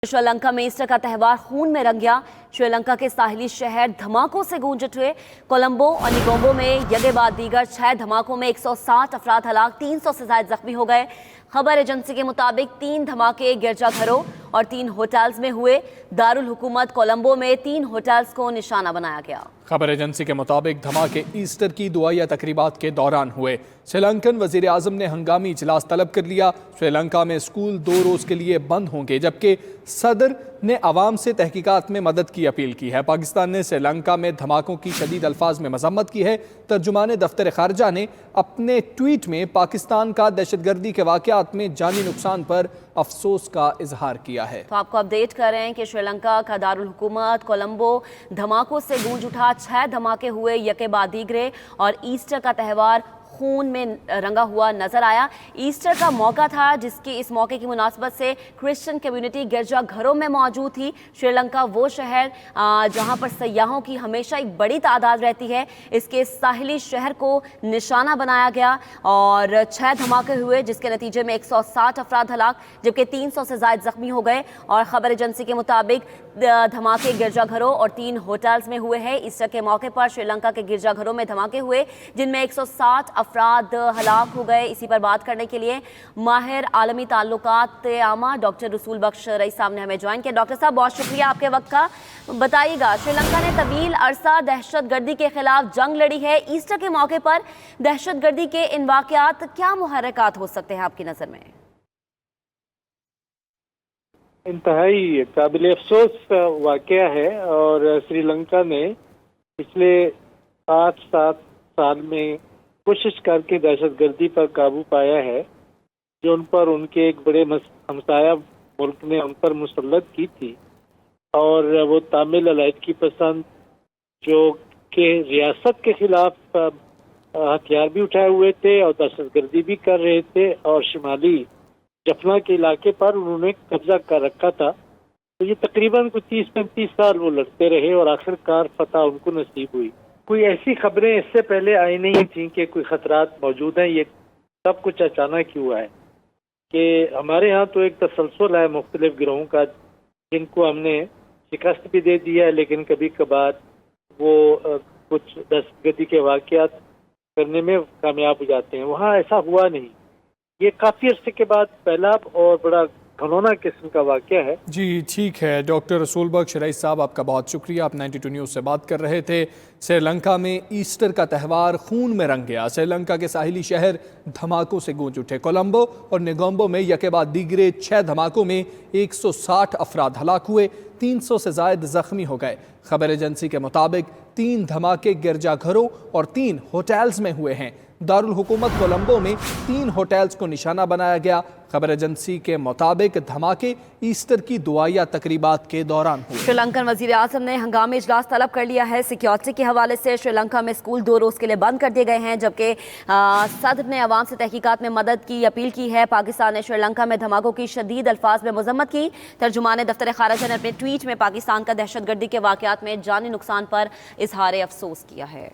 श्रीलंका में ईस्टर का त्यौहार खून में रंग गया। श्रीलंका के साहिली शहर धमाकों से गूंज उठे। कोलंबो और निगोम्बो में यके बाद दीगर 6 धमाकों में 160 अफराद हलाक, 300 से ज्यादा जख्मी हो गए। खबर एजेंसी के मुताबिक 3 धमाके गिरजाघरों और 3 होटल्स में हुए। दारुल हुकूमत कोलंबो में 3 होटल्स को निशाना बनाया गया। खबर एजेंसी के मुताबिक धमाके ईस्टर की दुआया तकरीबात के दौरान हुए। श्रीलंकन वजीर आजम ने हंगामी इजलास तलब कर लिया। श्रीलंका में स्कूल 2 रोज के लिए बंद होंगे, जबकि सदर ने अवाम से तहकीकात में मदद की अपील की है। पाकिस्तान ने श्रीलंका में धमाकों की शदीद अल्फाज में मजम्मत की है। तर्जुमाने दफ्तर खारजा ने अपने ट्वीट में पाकिस्तान का दहशतगर्दी के वाक़यात में जानी नुकसान पर अफसोस का इजहार किया है। तो आपको अपडेट कर रहे हैं कि श्रीलंका का दारुल हुकूमत कोलंबो धमाकों से गूंज उठा। 6 धमाके हुए, यके बाद दीगरे, और ईस्टर का त्यौहार खून में रंगा हुआ नजर आया। ईस्टर का मौका था, जिसकी इस मौके की मुनासबत से क्रिश्चियन कम्युनिटी गिरजा घरों में मौजूद थी। श्रीलंका वो शहर जहां पर सयाहों की हमेशा एक बड़ी तादाद रहती है, इसके साहिली शहर को निशाना बनाया गया और 6 धमाके हुए, जिसके नतीजे में 160 अफराद हलाक, जबकि 300 से ज्यादा जख्मी हो गए। और खबर एजेंसी के मुताबिक धमाके गिरजाघरों और 3 होटल्स में हुए हैं। ईस्टर के मौके पर श्रीलंका के गिरजाघरों में धमाके हुए, जिनमें 160 अफराद हलाक हो गए। इसी पर बात करने के लिए माहिर आलमी ताल्लुकात आमा डॉक्टर रसूल बख्श रईस साहब ने हमें ज्वाइन किया। डॉक्टर साहब, बहुत शुक्रिया आपके वक्त का। बताइएगा, श्रीलंका ने तवील अरसा दहशतगर्दी के खिलाफ जंग लड़ी है। ईस्टर के मौके पर दहशतगर्दी के इन वाक़यात क्या मुहर्रिकात हो सकते हैं आपकी नज़र में? इंतहाई काबिल अफसोस वाक़या है और श्रीलंका ने पिछले 8-7 साल में कोशिश करके दहशतगर्दी पर काबू पाया है, जो उन पर उनके एक बड़े हमसाया मुल्क ने उन पर मुसल्लत की थी। और वो तामिल अलायदगी पसंद जो कि रियासत के खिलाफ हथियार भी उठाए हुए थे और दहशतगर्दी भी कर रहे थे, और शुमाली जफना के इलाके पर उन्होंने कब्जा कर रखा था। तो ये तकरीबन कुछ 30-35 साल वो लड़ते रहे और आखिरकार फतह उनको नसीब हुई। कोई ऐसी खबरें इससे पहले आई नहीं थी कि कोई खतरात मौजूद हैं। ये सब कुछ अचानक ही हुआ है कि हमारे यहाँ तो एक तसलसल है मुख्तलिफ गिरोहों का, जिनको हमने शिकस्त भी दे दिया है, लेकिन कभी कभार वो कुछ दहशतगर्दी के वाक़यात करने में कामयाब हो जाते हैं। वहाँ ऐसा हुआ नहीं। ये काफ़ी अर्से के बाद पहला और बड़ा घनौना किस्म का वाक़या है। जी ठीक है डॉक्टर रसूल बख्श रईस साहब, आपका बहुत शुक्रिया। आप 92 न्यूज़ से बात कर रहे थे। श्रीलंका में ईस्टर का त्यौहार खून में रंग गया। श्रीलंका के साहिली शहर धमाकों से गूंज उठे। कोलंबो और निगोम्बो में यके बाद दीगरे 6 धमाकों में 160 अफराद हलाक हुए, 300 से ज्यादा जख्मी हो गए। खबर एजेंसी के मुताबिक 3 धमाके गिरजाघरों और 3 होटल्स में हुए हैं। दारुल हुकूमत कोलंबो में 3 होटल्स को निशाना बनाया गया। खबर एजेंसी के मुताबिक धमाके ईस्टर की दुआया तकरीबात के दौरान हुए। श्रीलंकन वजीर आजम ने हंगामी इजलास तलब कर लिया है। सिक्योरिटी के हवाले से श्रीलंका में स्कूल 2 रोज के लिए बंद कर दिए गए हैं, जबकि सदर ने अवाम से तहकीकात में मदद की अपील की है। पाकिस्तान ने श्रीलंका में धमाकों की शदीद अल्फाज में मजम्मत की। तर्जुमाने दफ्तर खारजा ने अपने ट्वीट में पाकिस्तान का दहशतगर्दी के वाक़यात में जानी नुकसान पर इजहार अफसोस किया है।